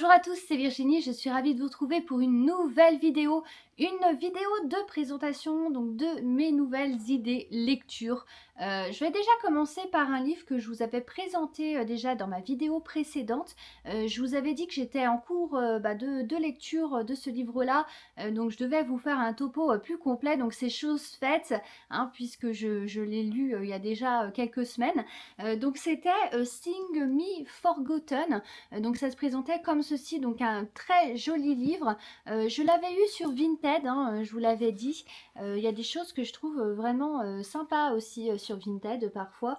Bonjour à tous, c'est Virginie, je suis ravie de vous retrouver pour une nouvelle vidéo. Une vidéo de présentation donc de mes nouvelles idées lecture. Je vais déjà commencer par un livre que je vous avais présenté déjà dans ma vidéo précédente. Je vous avais dit que j'étais en cours de lecture de ce livre-là, donc je devais vous faire un topo plus complet, donc c'est chose faite, hein, puisque je l'ai lu il y a déjà quelques semaines. Donc c'était Sing Me Forgotten. Donc ça se présentait comme ceci, donc un très joli livre. Je l'avais eu sur Vinted, hein, je vous l'avais dit. Il y a des choses que je trouve vraiment sympas aussi sur Vinted parfois.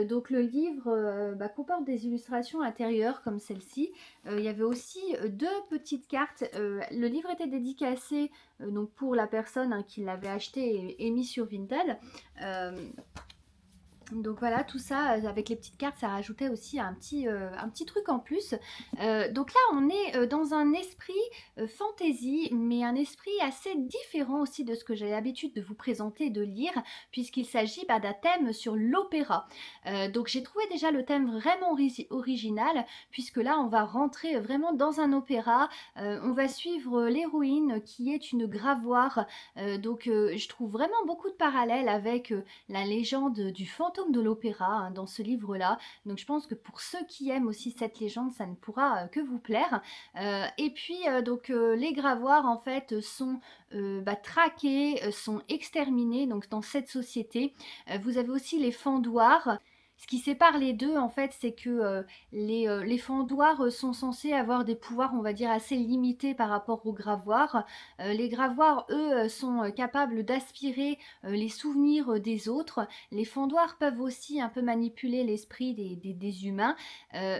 Donc le livre comporte des illustrations intérieures comme celle-ci. Il y avait aussi deux petites cartes. Le livre était dédicacé donc pour la personne, hein, qui l'avait acheté et mis sur Vinted. Donc voilà, tout ça avec les petites cartes, ça rajoutait aussi un petit truc en plus. Donc là, on est dans un esprit fantasy, mais un esprit assez différent aussi de ce que j'ai l'habitude de vous présenter et de lire, puisqu'il s'agit d'un thème sur l'opéra. Donc j'ai trouvé déjà le thème vraiment original, puisque là, on va rentrer vraiment dans un opéra. On va suivre l'héroïne qui est une gravoire. Je trouve vraiment beaucoup de parallèles avec la légende du fantôme de l'opéra, hein, dans ce livre-là. Donc je pense que pour ceux qui aiment aussi cette légende, ça ne pourra que vous plaire. Les gravoirs en fait sont traqués, sont exterminés donc dans cette société. Vous avez aussi les fendoirs. Ce qui sépare les deux, en fait, c'est que les fendoirs sont censés avoir des pouvoirs, on va dire, assez limités par rapport aux gravoirs. Les gravoirs, eux, sont capables d'aspirer les souvenirs des autres. Les fendoirs peuvent aussi un peu manipuler l'esprit des humains,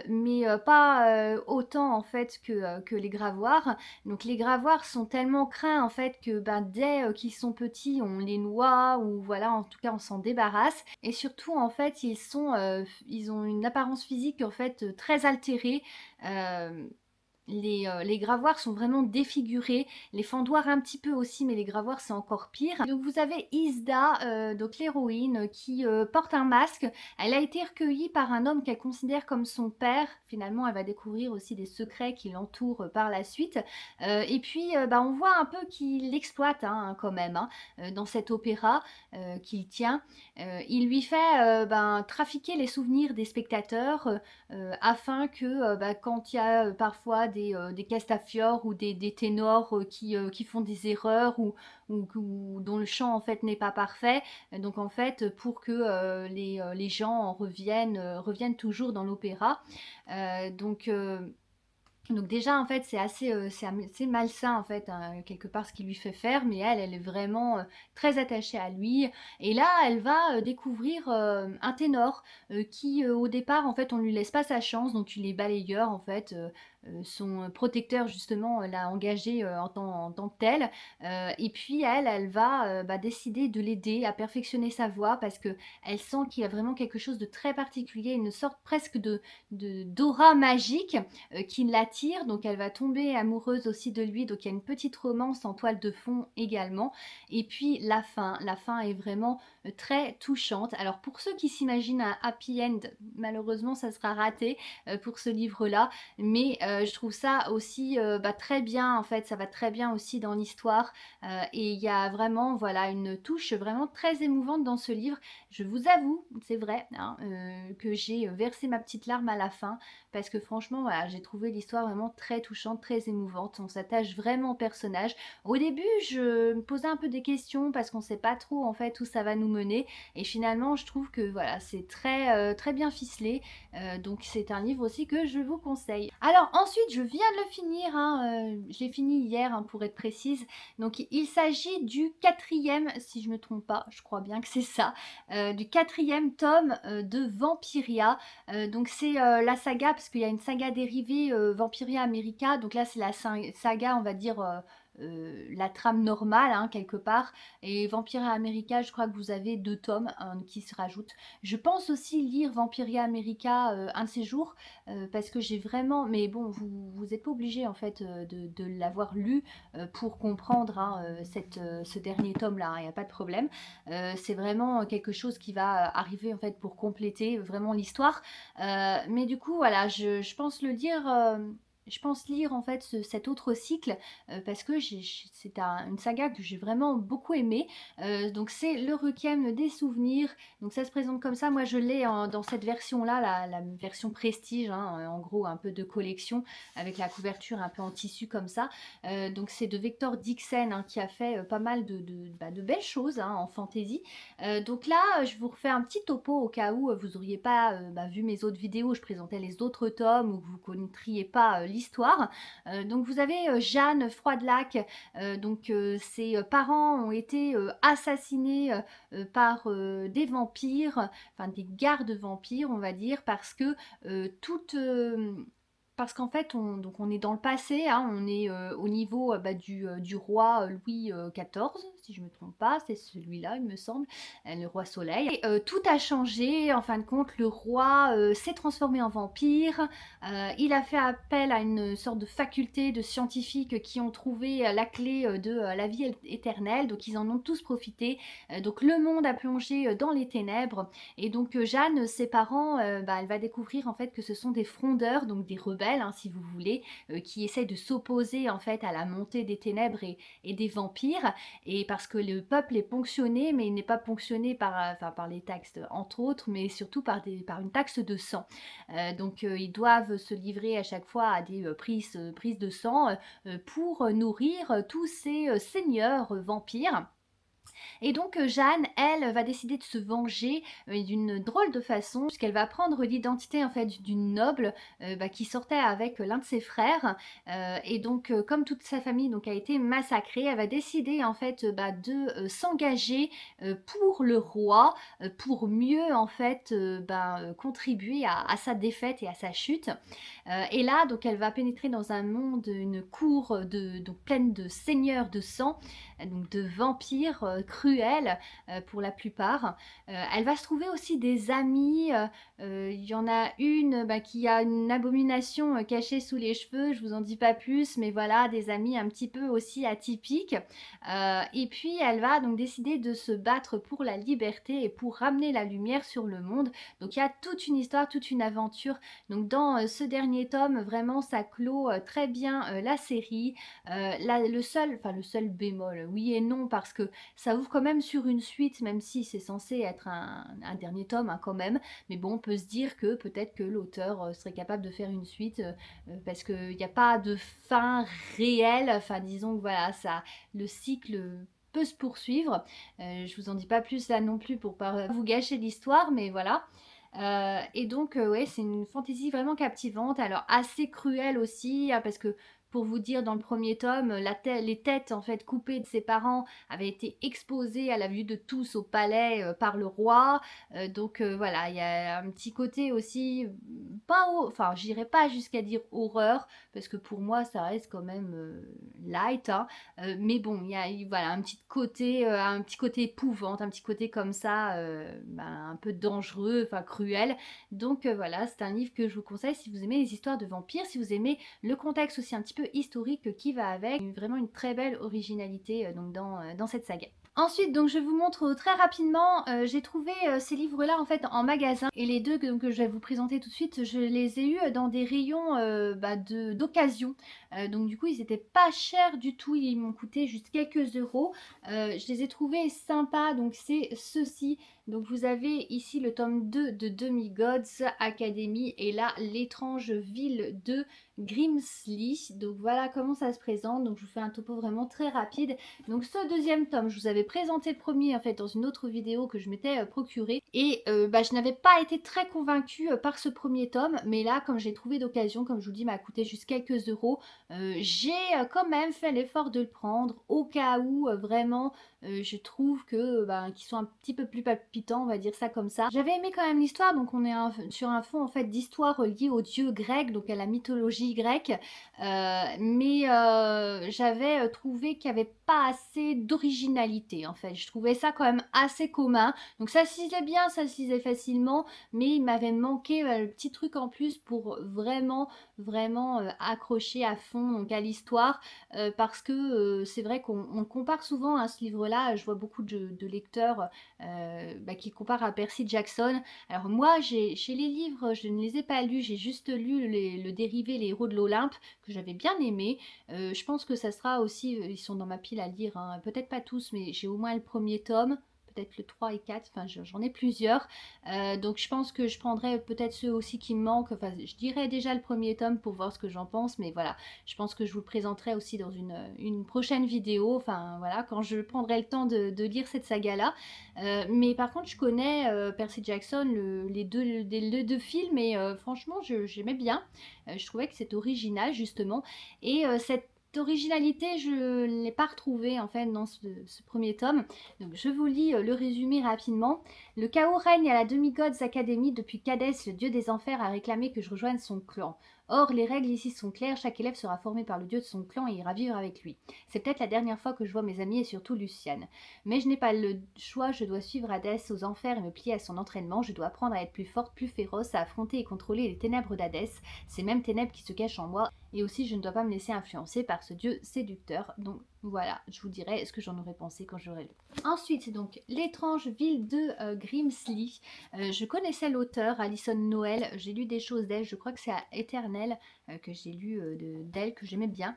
mais pas autant en fait que les gravoirs. Donc les gravoirs sont tellement craints en fait que dès qu'ils sont petits, on les noie ou voilà, en tout cas on s'en débarrasse. Et surtout en fait, ils ont une apparence physique en fait très altérée. Euh, les gravoirs sont vraiment défigurés, les fendoirs un petit peu aussi, mais les gravoirs c'est encore pire. Donc vous avez Isda, donc l'héroïne, qui porte un masque. Elle a été recueillie par un homme qu'elle considère comme son père. Finalement, elle va découvrir aussi des secrets qui l'entourent par la suite. On voit un peu qu'il l'exploite, hein, quand même, hein, dans cet opéra qu'il tient. Il lui fait trafiquer les souvenirs des spectateurs afin que quand il y a parfois des castafiores ou des ténors qui font des erreurs ou dont le chant en fait n'est pas parfait, donc en fait pour que les gens reviennent toujours dans l'opéra. Euh, donc euh, donc déjà en fait c'est assez malsain en fait, hein, quelque part ce qu'il lui fait faire, mais elle est vraiment très attachée à lui. Et là elle va découvrir un ténor qui au départ en fait on lui laisse pas sa chance, donc il est balayeur en fait. Son protecteur justement l'a engagé en tant que tel. Et puis elle va décider de l'aider à perfectionner sa voix parce que elle sent qu'il y a vraiment quelque chose de très particulier, une sorte presque d'aura magique qui l'attire, donc elle va tomber amoureuse aussi de lui, donc il y a une petite romance en toile de fond également. Et puis la fin est vraiment très touchante. Alors pour ceux qui s'imaginent un happy end, malheureusement ça sera raté pour ce livre-là, mais je trouve ça aussi très bien, en fait, ça va très bien aussi dans l'histoire. Et il y a vraiment voilà une touche vraiment très émouvante dans ce livre. Je vous avoue, c'est vrai, hein, que j'ai versé ma petite larme à la fin parce que franchement, voilà, j'ai trouvé l'histoire vraiment très touchante, très émouvante. On s'attache vraiment au personnage. Au début, je me posais un peu des questions parce qu'on ne sait pas trop en fait où ça va nous mener. Et finalement, je trouve que voilà, c'est très bien ficelé. Donc c'est un livre aussi que je vous conseille. Alors ensuite, je viens de le finir, hein, je l'ai fini hier, hein, pour être précise. Donc il s'agit du quatrième, si je ne me trompe pas, je crois bien que c'est ça, du quatrième tome de Vampiria. Donc c'est la saga, parce qu'il y a une saga dérivée Vampiria America, donc là c'est la saga, on va dire, la trame normale, hein, quelque part. Et Vampiria America, je crois que vous avez deux tomes, hein, qui se rajoutent. Je pense aussi lire Vampiria America un de ces jours, parce que j'ai vraiment... Mais bon, vous n'êtes pas obligé en fait de l'avoir lu pour comprendre, hein, ce dernier tome-là, il n'y a pas de problème. C'est vraiment quelque chose qui va arriver en fait pour compléter vraiment l'histoire. Mais du coup, voilà, je pense le lire je pense lire en fait cet autre cycle parce que c'est une saga que j'ai vraiment beaucoup aimée. Donc c'est Le Requiem des souvenirs. Donc ça se présente comme ça. Moi je l'ai dans cette version-là, la version prestige, hein, en gros un peu de collection avec la couverture un peu en tissu comme ça. Donc c'est de Victor Dixon hein, qui a fait pas mal de belles choses hein, en fantasy. Donc là je vous refais un petit topo au cas où vous n'auriez pas vu mes autres vidéos où je présentais les autres tomes ou que vous ne connaîtriez pas l'histoire. Donc vous avez Jeanne Froidelac, donc ses parents ont été assassinés par des vampires, enfin des gardes vampires on va dire, parce que toute... parce qu'en fait, donc on est dans le passé, hein, on est au niveau du roi Louis XIV, si je ne me trompe pas, c'est celui-là, il me semble, le roi Soleil. Et tout a changé, en fin de compte, le roi s'est transformé en vampire, il a fait appel à une sorte de faculté de scientifiques qui ont trouvé la clé de la vie éternelle, donc ils en ont tous profité. Donc le monde a plongé dans les ténèbres, et donc Jeanne, ses parents, elle va découvrir en fait que ce sont des frondeurs, donc des rebelles, hein, si vous voulez, qui essayent de s'opposer en fait à la montée des ténèbres et des vampires, et parce que le peuple est ponctionné, mais il n'est pas ponctionné par les taxes entre autres, mais surtout par une taxe de sang. Donc ils doivent se livrer à chaque fois à des prises de sang pour nourrir tous ces seigneurs vampires. Et donc Jeanne, elle, va décider de se venger d'une drôle de façon, puisqu'elle va prendre l'identité en fait d'une noble qui sortait avec l'un de ses frères. Et donc, comme toute sa famille donc, a été massacrée, elle va décider en fait de s'engager pour le roi, pour mieux en fait contribuer à sa défaite et à sa chute. Et là, donc, elle va pénétrer dans un monde, une cour donc, pleine de seigneurs de sang, donc de vampires cruels pour la plupart. Elle va se trouver aussi des amis. Il y en a une qui a une abomination cachée sous les cheveux. Je vous en dis pas plus, mais voilà, des amis un petit peu aussi atypiques. Et puis, elle va donc décider de se battre pour la liberté et pour ramener la lumière sur le monde. Donc, il y a toute une histoire, toute une aventure. Donc, dans ce dernier tome, vraiment, ça clôt très bien la série. Le seul bémol, oui et non, parce que ça ouvre quand même sur une suite, même si c'est censé être un dernier tome hein, quand même. Mais bon, on peut se dire que peut-être que l'auteur serait capable de faire une suite parce qu'il n'y a pas de fin réelle. Enfin, disons que voilà, ça, le cycle peut se poursuivre. Je vous en dis pas plus là non plus pour pas vous gâcher l'histoire, mais voilà. Et donc, ouais, c'est une fantaisie vraiment captivante, alors assez cruelle aussi, hein, parce que pour vous dire, dans le premier tome, les têtes en fait coupées de ses parents avaient été exposées à la vue de tous au palais par le roi. Donc voilà, il y a un petit côté aussi, enfin, j'irai pas jusqu'à dire horreur, parce que pour moi, ça reste quand même light, hein. Mais bon, il y a voilà, un petit côté épouvante, un petit côté comme ça, un peu dangereux, enfin cruel. Donc voilà, c'est un livre que je vous conseille si vous aimez les histoires de vampires, si vous aimez le contexte aussi un petit peu historique qui va avec. Vraiment une très belle originalité donc dans cette saga. Ensuite, donc je vous montre très rapidement, j'ai trouvé ces livres-là en fait en magasin, et les deux que je vais vous présenter tout de suite, je les ai eus dans des rayons d'occasion. Donc du coup, ils n'étaient pas chers du tout, ils m'ont coûté juste quelques euros. Je les ai trouvés sympas, donc c'est ceux-ci. Donc vous avez ici le tome 2 de Demigods Academy et là l'étrange ville de Grimsley. Donc voilà comment ça se présente. Donc je vous fais un topo vraiment très rapide. Donc ce deuxième tome, je vous avais présenté le premier en fait dans une autre vidéo que je m'étais procuré, et je n'avais pas été très convaincue par ce premier tome, mais là comme j'ai trouvé d'occasion, comme je vous dis, m'a coûté juste quelques euros, j'ai quand même fait l'effort de le prendre au cas où vraiment je trouve que qu'ils sont un petit peu plus palpitants, on va dire ça comme ça. J'avais aimé quand même l'histoire, donc on est sur un fond en fait d'histoire liée aux dieux grecs, donc à la mythologie grecque, mais j'avais trouvé qu'il n'y avait pas assez d'originalité en fait. Je trouvais ça quand même assez commun. Donc ça se lisait bien, ça se lisait facilement, mais il m'avait manqué le petit truc en plus pour vraiment accrocher à fond donc à l'histoire, parce que c'est vrai qu'on compare souvent à ce livre-là livre-là, je vois beaucoup de lecteurs qui le comparent à Percy Jackson. Alors moi, chez les livres, je ne les ai pas lus, j'ai juste lu le dérivé Les Héros de l'Olympe, que j'avais bien aimé. Je pense que ça sera aussi, ils sont dans ma pile à lire, hein. Peut-être pas tous, mais j'ai au moins le premier tome, peut-être le 3 et 4, enfin j'en ai plusieurs. Donc je pense que je prendrai peut-être ceux aussi qui me manquent, enfin je dirais déjà le premier tome pour voir ce que j'en pense, mais voilà, je pense que je vous le présenterai aussi dans une prochaine vidéo, enfin voilà, quand je prendrai le temps de lire cette saga-là. Mais par contre, je connais Percy Jackson, les deux films, et franchement, j'aimais bien. Je trouvais que c'est original, justement. Et cette originalité, je ne l'ai pas retrouvée, en fait, dans ce premier tome. Donc, je vous lis le résumé rapidement. Le chaos règne à la Demi-Gods Academy depuis qu'Hadès, le dieu des enfers, a réclamé que je rejoigne son clan. Or, les règles ici sont claires, chaque élève sera formé par le dieu de son clan et ira vivre avec lui. C'est peut-être la dernière fois que je vois mes amis et surtout Luciane. Mais je n'ai pas le choix, je dois suivre Hadès aux enfers et me plier à son entraînement. Je dois apprendre à être plus forte, plus féroce, à affronter et contrôler les ténèbres d'Hadès, ces mêmes ténèbres qui se cachent en moi. Et aussi, je ne dois pas me laisser influencer par ce dieu séducteur. Donc voilà, je vous dirai ce que j'en aurais pensé quand j'aurai lu. Ensuite, donc, L'étrange ville de Grimsly. Je connaissais l'auteur, Alison Noël. J'ai lu des choses d'elle. Je crois que c'est à Éternel que j'ai lu d'elle, que j'aimais bien.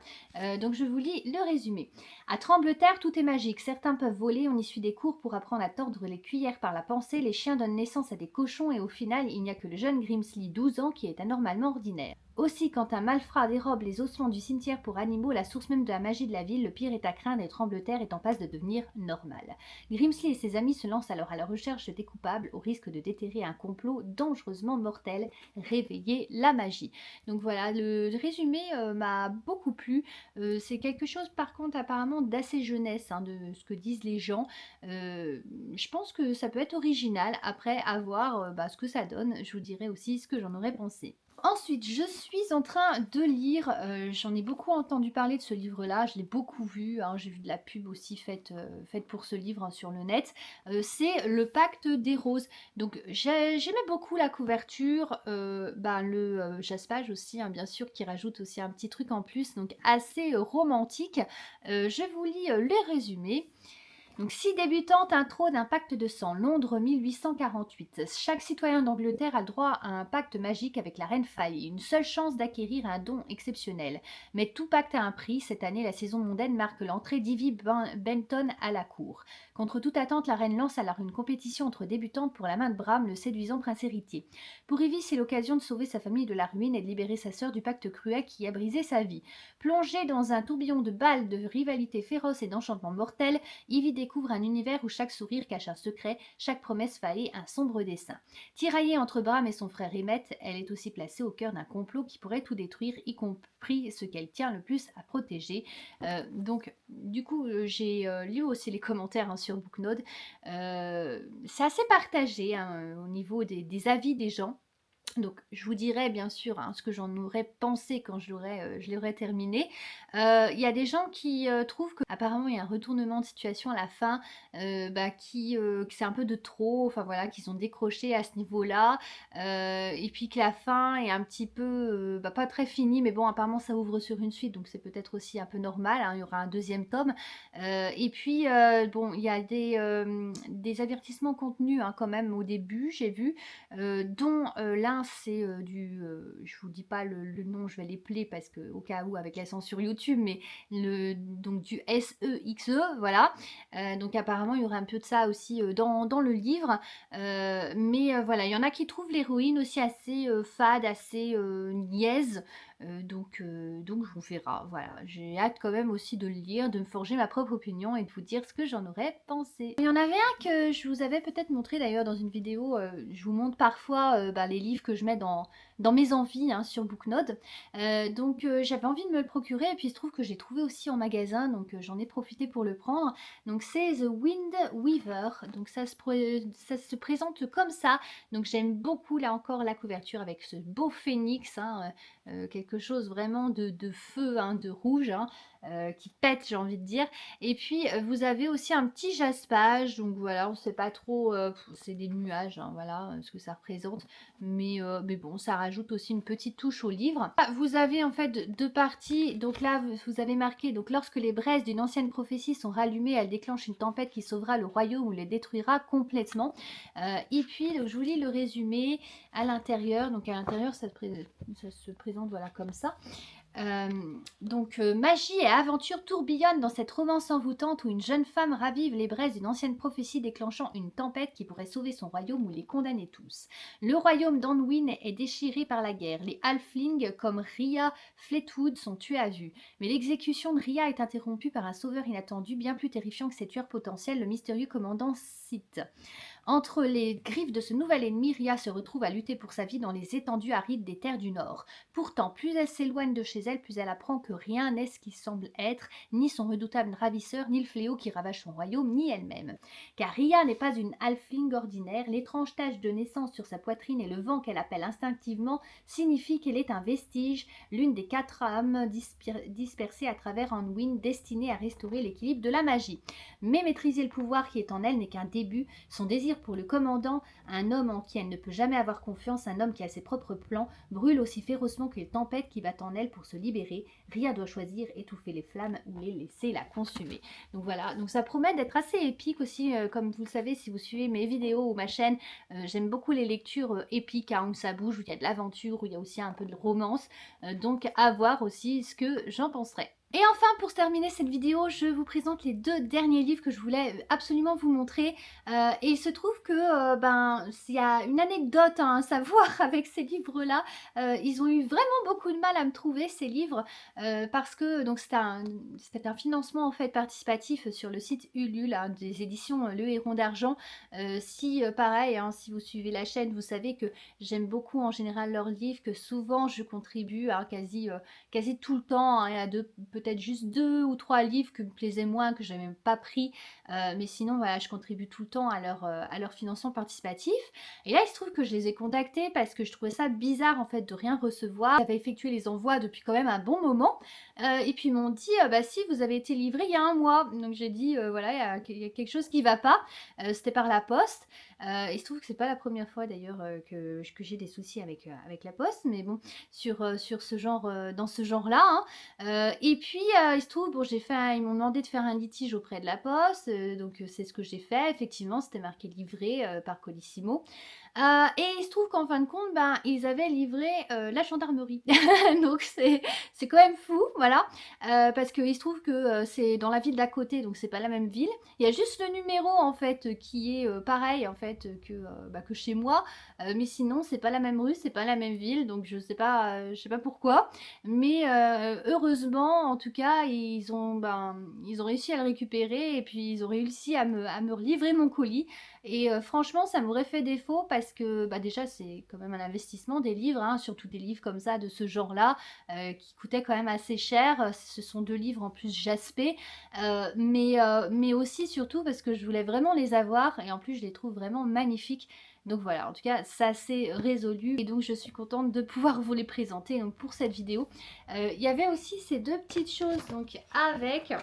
Donc je vous lis le résumé. À Trembleterre, tout est magique. Certains peuvent voler, on y suit des cours pour apprendre à tordre les cuillères par la pensée. Les chiens donnent naissance à des cochons et au final, il n'y a que le jeune Grimsly, 12 ans, qui est anormalement ordinaire. Aussi, quand un malfrat dérobe les ossements du cimetière pour animaux, la source même de la magie de la ville, le pire est à craindre et Trembleterre est en passe de devenir normal. Grimsly et ses amis se lancent alors à la recherche des coupables au risque de déterrer un complot dangereusement mortel, réveiller la magie. Donc voilà, le résumé m'a beaucoup plu. C'est quelque chose par contre apparemment d'assez jeunesse, hein, de ce que disent les gens. Je pense que ça peut être original, après à voir ce que ça donne. Je vous dirai aussi ce que j'en aurais pensé. Ensuite, je suis en train de lire, j'en ai beaucoup entendu parler de ce livre-là, je l'ai beaucoup vu, hein, j'ai vu de la pub aussi faite pour ce livre, hein, sur le net. C'est Le Pacte des Roses. Donc j'aimais beaucoup la couverture, le jaspage aussi, hein, bien sûr, qui rajoute aussi un petit truc en plus, donc assez romantique. Je vous lis le résumé. Donc, 6 débutantes, intro d'un pacte de sang, Londres 1848. Chaque citoyen d'Angleterre a le droit à un pacte magique avec la reine Faye, une seule chance d'acquérir un don exceptionnel. Mais tout pacte a un prix. Cette année, la saison mondaine marque l'entrée d'Ivy Benton à la cour. Contre toute attente, la reine lance alors une compétition entre débutantes pour la main de Bram, le séduisant prince héritier. Pour Ivy, c'est l'occasion de sauver sa famille de la ruine et de libérer sa sœur du pacte cruel qui a brisé sa vie. Plongée dans un tourbillon de balles, de rivalités féroces et d'enchantements mortels, Ivy découvre un univers où chaque sourire cache un secret, chaque promesse faillit un sombre dessein. Tiraillée entre Bram et son frère Emmett, elle est aussi placée au cœur d'un complot qui pourrait tout détruire, y compris ce qu'elle tient le plus à protéger. J'ai lu aussi les commentaires, hein, sur Booknode. C'est assez partagé, hein, au niveau des avis des gens. Donc, je vous dirai bien sûr, hein, ce que j'en aurais pensé quand je l'aurais terminé. Il y a des gens qui trouvent qu'apparemment il y a un retournement de situation à la fin, que c'est un peu de trop, enfin voilà, qu'ils ont décroché à ce niveau-là, et puis que la fin est un petit peu, pas très finie, mais bon, apparemment ça ouvre sur une suite, donc c'est peut-être aussi un peu normal, hein, il y aura un deuxième tome. Et puis, il y a des avertissements contenus, hein, quand même au début, j'ai vu, dont l'un c'est je vous dis pas le nom, je vais les player parce que au cas où avec la censure YouTube, mais donc du SEXE, voilà. Donc apparemment il y aurait un peu de ça aussi dans le livre, voilà, il y en a qui trouvent l'héroïne aussi assez fade, assez niaise. Donc on verra, voilà. J'ai hâte quand même aussi de le lire, de me forger ma propre opinion et de vous dire ce que j'en aurais pensé. Il y en avait un que je vous avais peut-être montré d'ailleurs dans une vidéo, je vous montre parfois les livres que je mets dans mes envies, hein, sur Booknode. J'avais envie de me le procurer et puis il se trouve que j'ai trouvé aussi en magasin, donc j'en ai profité pour le prendre. Donc c'est The Wind Weaver, donc ça se présente comme ça. Donc j'aime beaucoup là encore la couverture avec ce beau phénix, hein, quelque chose vraiment de feu, hein, de rouge, hein. qui pète, j'ai envie de dire. Et puis vous avez aussi un petit jaspage, donc voilà, on ne sait pas trop, c'est des nuages, hein, voilà ce que ça représente. Mais bon, ça rajoute aussi une petite touche au livre. Ah, vous avez en fait deux parties. Donc là, vous avez marqué, donc lorsque les braises d'une ancienne prophétie sont rallumées, elle déclenche une tempête qui sauvera le royaume ou les détruira complètement. Et puis, donc, je vous lis le résumé à l'intérieur. Donc à l'intérieur, ça se présente voilà comme ça. Magie et aventure tourbillonnent dans cette romance envoûtante où une jeune femme ravive les braises d'une ancienne prophétie déclenchant une tempête qui pourrait sauver son royaume ou les condamner tous. Le royaume d'Anduin est déchiré par la guerre. Les halflings comme Rhea Fleetwood sont tués à vue. Mais l'exécution de Rhea est interrompue par un sauveur inattendu, bien plus terrifiant que ses tueurs potentiels, le mystérieux commandant Sith. Entre les griffes de ce nouvel ennemi, Rhea se retrouve à lutter pour sa vie dans les étendues arides des terres du Nord. Pourtant, plus elle s'éloigne de chez elle, plus elle apprend que rien n'est ce qu'il semble être, ni son redoutable ravisseur, ni le fléau qui ravage son royaume, ni elle-même. Car Rhea n'est pas une halfling ordinaire, l'étrange tache de naissance sur sa poitrine et le vent qu'elle appelle instinctivement signifient qu'elle est un vestige, l'une des 4 âmes dispersées à travers Anduin, destinées à restaurer l'équilibre de la magie. Mais maîtriser le pouvoir qui est en elle n'est qu'un début, son désir pour le commandant, un homme en qui elle ne peut jamais avoir confiance, un homme qui a ses propres plans, brûle aussi férocement que les tempêtes qui battent en elle pour se libérer. Rhea doit choisir étouffer les flammes ou les laisser la consumer. Donc voilà, donc ça promet d'être assez épique aussi, comme vous le savez si vous suivez mes vidéos ou ma chaîne, j'aime beaucoup les lectures épiques, hein, où ça bouge, où il y a de l'aventure, où il y a aussi un peu de romance, donc à voir aussi ce que j'en penserai. Et enfin, pour terminer cette vidéo, je vous présente les 2 derniers livres que je voulais absolument vous montrer. Et il se trouve que il y a une anecdote à savoir avec ces livres-là. Ils ont eu vraiment beaucoup de mal à me trouver ces livres parce que donc c'était un financement en fait participatif sur le site Ulule, hein, des éditions Le Héron d'Argent. Si pareil, hein, si vous suivez la chaîne, vous savez que j'aime beaucoup en général leurs livres, que souvent je contribue à quasi tout le temps, hein, il y a peut-être juste 2 ou 3 livres que me plaisaient moins, que je n'avais même pas pris, mais sinon voilà, je contribue tout le temps à leur financement participatif. Et là il se trouve que je les ai contactés parce que je trouvais ça bizarre en fait de rien recevoir. J'avais effectué les envois depuis quand même un bon moment, et puis ils m'ont dit bah si, vous avez été livré il y a 1 mois. Donc j'ai dit voilà, il y a quelque chose qui va pas. C'était par la poste. Il se trouve que c'est pas la première fois d'ailleurs que j'ai des soucis avec la poste, mais bon, sur ce genre, dans ce genre-là, hein. Et puis il se trouve, bon, ils m'ont demandé de faire un litige auprès de la poste, donc c'est ce que j'ai fait. Effectivement, c'était marqué livré par Colissimo. Et il se trouve qu'en fin de compte, ils avaient livré la gendarmerie. Donc c'est quand même fou, voilà. Parce qu'il se trouve que c'est dans la ville d'à côté, donc c'est pas la même ville. Il y a juste le numéro en fait qui est pareil en fait que chez moi. Mais sinon, c'est pas la même rue, c'est pas la même ville, donc je sais pas pourquoi. Mais heureusement, en tout cas, ils ont réussi à le récupérer et puis ils ont réussi à me livrer mon colis. Et franchement, ça m'aurait fait défaut parce que déjà, c'est quand même un investissement des livres, hein, surtout des livres comme ça, de ce genre-là, qui coûtaient quand même assez cher. Ce sont 2 livres en plus jaspés, mais aussi surtout parce que je voulais vraiment les avoir et en plus je les trouve vraiment magnifiques. Donc voilà, en tout cas, ça s'est résolu et donc je suis contente de pouvoir vous les présenter donc, pour cette vidéo. Il y avait aussi ces 2 petites choses donc avec,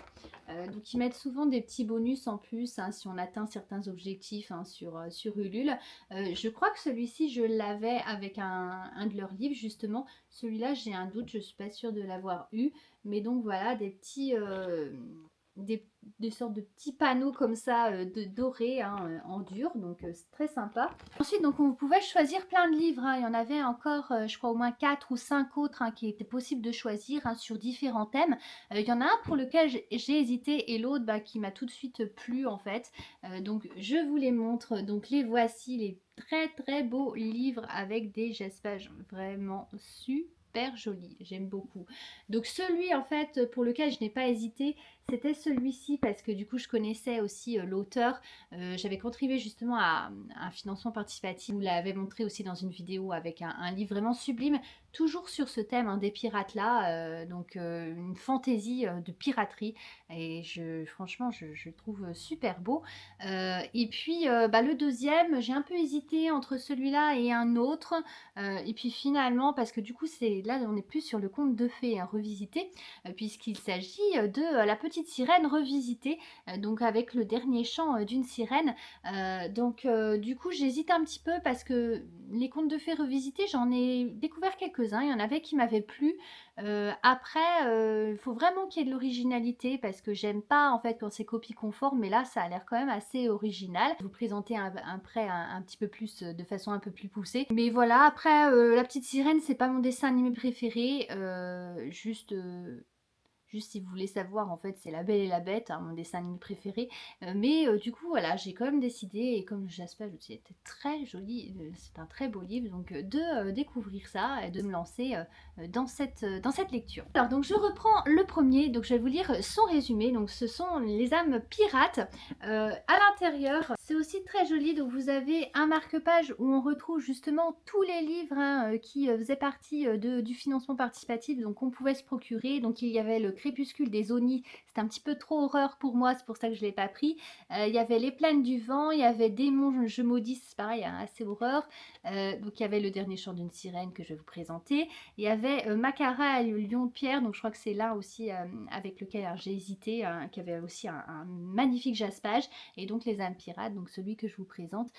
donc ils mettent souvent des petits bonus en plus, hein, si on atteint certains objectifs, hein, sur Ulule. Je crois que celui-ci je l'avais avec un de leurs livres justement. Celui-là j'ai un doute, je suis pas sûre de l'avoir eu, mais donc voilà des petits... des sortes de petits panneaux comme ça dorés, hein, en dur, donc c'est très sympa. Ensuite donc on pouvait choisir plein de livres, hein. Il y en avait encore je crois au moins 4 ou 5 autres, hein, qui étaient possibles de choisir, hein, sur différents thèmes. Il y en a un pour lequel j'ai hésité et l'autre qui m'a tout de suite plu en fait. Donc je vous les montre, donc les voici, les très très beaux livres avec des jaspages vraiment super joli, j'aime beaucoup. Donc celui en fait pour lequel je n'ai pas hésité, c'était celui-ci parce que du coup je connaissais aussi l'auteur. J'avais contribué justement à un financement participatif. Je vous l'avais montré aussi dans une vidéo avec un livre vraiment sublime, toujours sur ce thème, hein, des pirates là, donc une fantaisie de piraterie et franchement je le trouve super beau. Et puis le deuxième, j'ai un peu hésité entre celui-là et un autre, et puis finalement parce que du coup c'est là on est plus sur le conte de fées hein, revisité, puisqu'il s'agit de La Petite Sirène revisitée, donc avec le dernier chant d'une sirène. Du coup j'hésite un petit peu parce que les contes de fées revisités, j'en ai découvert quelques-uns, il y en avait qui m'avaient plu. Après, il faut vraiment qu'il y ait de l'originalité parce que j'aime pas en fait quand c'est copie conforme, mais là ça a l'air quand même assez original. Je vais vous présenter un prêt un petit peu plus, de façon un peu plus poussée. Mais voilà, après La Petite Sirène, c'est pas mon dessin animé préféré, juste si vous voulez savoir, en fait, c'est La Belle et la Bête, hein, mon dessin animé préféré. Du coup, voilà, j'ai quand même décidé, et comme j'espère, je était très joli, c'est un très beau livre, donc de découvrir ça et de me lancer dans cette lecture. Alors, donc je reprends le premier, donc je vais vous lire son résumé. Donc, ce sont les âmes pirates. À l'intérieur, c'est aussi très joli, donc vous avez un marque-page où on retrouve justement tous les livres hein, qui faisaient partie du financement participatif, donc on pouvait se procurer. Donc, il y avait le Crépuscule des Oni, c'est un petit peu trop horreur pour moi, c'est pour ça que je ne l'ai pas pris. Il y avait Les Plaines du Vent, il y avait Démons, je maudis, c'est pareil, hein, assez horreur. Donc il y avait Le Dernier Chant d'une Sirène que je vais vous présenter. Il y avait Macara et le Lion de Pierre, donc je crois que c'est là aussi avec lequel j'ai hésité, hein, qui avait aussi un magnifique jaspage. Et donc Les âmes pirates, donc celui que je vous présente.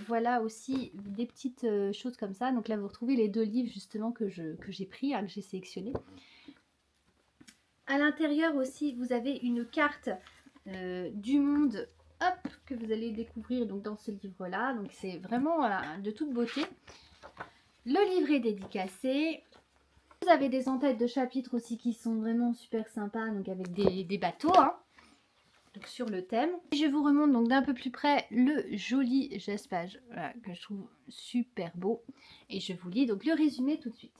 Voilà aussi des petites choses comme ça. Donc là vous retrouvez les deux livres justement que j'ai pris, hein, que j'ai sélectionné. À l'intérieur aussi, vous avez une carte du monde, hop, que vous allez découvrir donc dans ce livre-là. Donc c'est vraiment de toute beauté. Le livret dédicacé. Vous avez des en-têtes de chapitres aussi qui sont vraiment super sympas, donc avec des bateaux, hein, donc sur le thème. Je vous remonte donc d'un peu plus près le joli jaspage, voilà, que je trouve super beau. Et je vous lis donc le résumé tout de suite.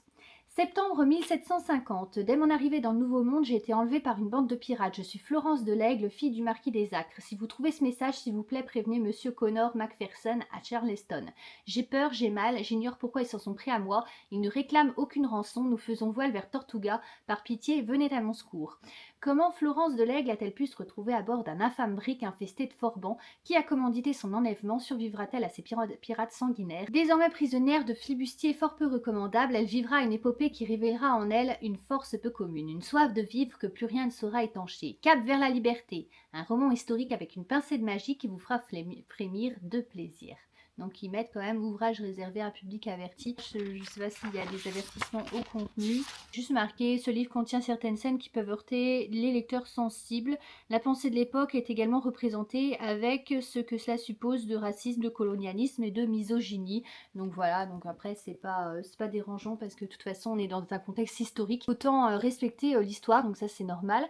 Septembre 1750. Dès mon arrivée dans le Nouveau Monde, j'ai été enlevée par une bande de pirates. Je suis Florence de l'Aigle, fille du marquis des Acres. Si vous trouvez ce message, s'il vous plaît, prévenez Monsieur Connor Macpherson à Charleston. J'ai peur, j'ai mal, j'ignore pourquoi ils s'en sont pris à moi. Ils ne réclament aucune rançon. Nous faisons voile vers Tortuga. Par pitié, venez à mon secours. Comment Florence de l'Aigle a-t-elle pu se retrouver à bord d'un infâme brick infesté de forbans? Qui a commandité son enlèvement? Survivra-t-elle à ces pirates sanguinaires? Désormais prisonnière de flibustiers fort peu recommandables, elle vivra une épopée qui révélera en elle une force peu commune, une soif de vivre que plus rien ne saura étancher. Cap vers la liberté, un roman historique avec une pincée de magie qui vous fera frémir de plaisir. Donc ils mettent quand même ouvrage réservé à un public averti. Je ne sais pas s'il y a des avertissements au contenu. Juste marqué, ce livre contient certaines scènes qui peuvent heurter les lecteurs sensibles. La pensée de l'époque est également représentée avec ce que cela suppose de racisme, de colonialisme et de misogynie. Donc voilà, donc après c'est pas dérangeant parce que de toute façon on est dans un contexte historique. Autant respecter l'histoire, donc ça c'est normal.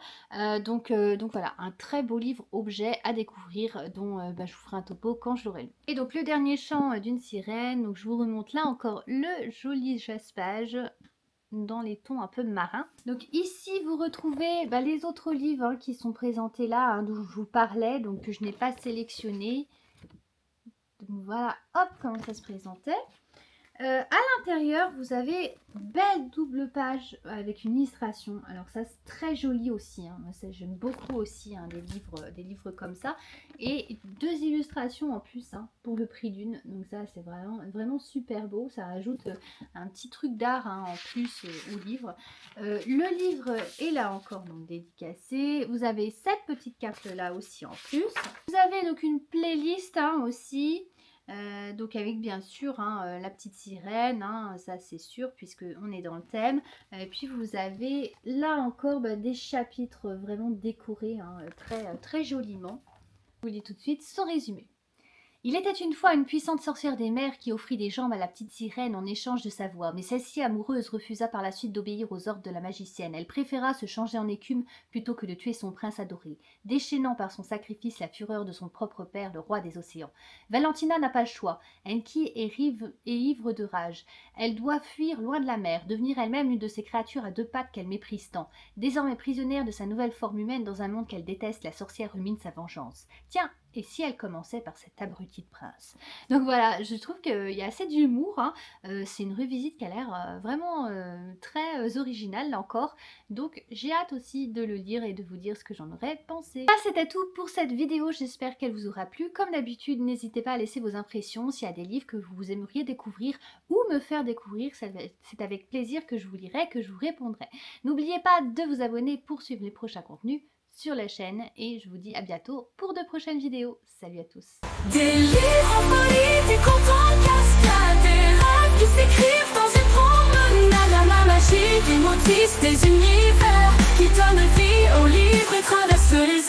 Donc voilà, un très beau livre objet à découvrir dont je vous ferai un topo quand je l'aurai lu. Et donc le dernier chant d'une sirène, donc je vous remonte là encore le joli jaspage dans les tons un peu marins. Donc ici vous retrouvez les autres livres hein, qui sont présentés là, hein, dont je vous parlais, donc que je n'ai pas sélectionné. Donc voilà, hop, comment ça se présentait. À l'intérieur, vous avez belle double page avec une illustration. Alors ça, c'est très joli aussi. Hein. Moi, j'aime beaucoup aussi hein, des livres comme ça. Et deux illustrations en plus hein, pour le prix d'une. Donc ça, c'est vraiment super beau. Ça rajoute un petit truc d'art hein, en plus au livre. Le livre est là encore donc dédicacé. Vous avez cette petite carte là aussi en plus. Vous avez donc une playlist hein, aussi. Donc avec bien sûr hein, La Petite Sirène, hein, ça c'est sûr puisque on est dans le thème. Et puis vous avez là encore des chapitres vraiment décorés hein, très joliment. Je vous lis tout de suite son résumé. Il était une fois une puissante sorcière des mers qui offrit des jambes à la petite sirène en échange de sa voix, mais celle-ci amoureuse refusa par la suite d'obéir aux ordres de la magicienne. Elle préféra se changer en écume plutôt que de tuer son prince adoré, déchaînant par son sacrifice la fureur de son propre père, le roi des océans. Valentina n'a pas le choix. Enki est ivre de rage. Elle doit fuir loin de la mer, devenir elle-même l'une de ces créatures à deux pattes qu'elle méprise tant. Désormais prisonnière de sa nouvelle forme humaine dans un monde qu'elle déteste, la sorcière rumine sa vengeance. Tiens, Et si elle commençait par cet abruti de prince? Donc voilà, je trouve qu'il y a assez d'humour, hein. C'est une revisite qui a l'air vraiment très originale là encore. Donc j'ai hâte aussi de le lire et de vous dire ce que j'en aurais pensé. Ça c'était tout pour cette vidéo, j'espère qu'elle vous aura plu. Comme d'habitude, n'hésitez pas à laisser vos impressions s'il y a des livres que vous aimeriez découvrir ou me faire découvrir. C'est avec plaisir que je vous lirai, que je vous répondrai. N'oubliez pas de vous abonner pour suivre les prochains contenus sur la chaîne et je vous dis à bientôt pour de prochaines vidéos. Salut à tous. Des livres en folie, des contes en cascade, des rêves qui s'écrivent dans une promenade, la magie des motifs, des univers qui donnent vie aux livres et traversent les airs.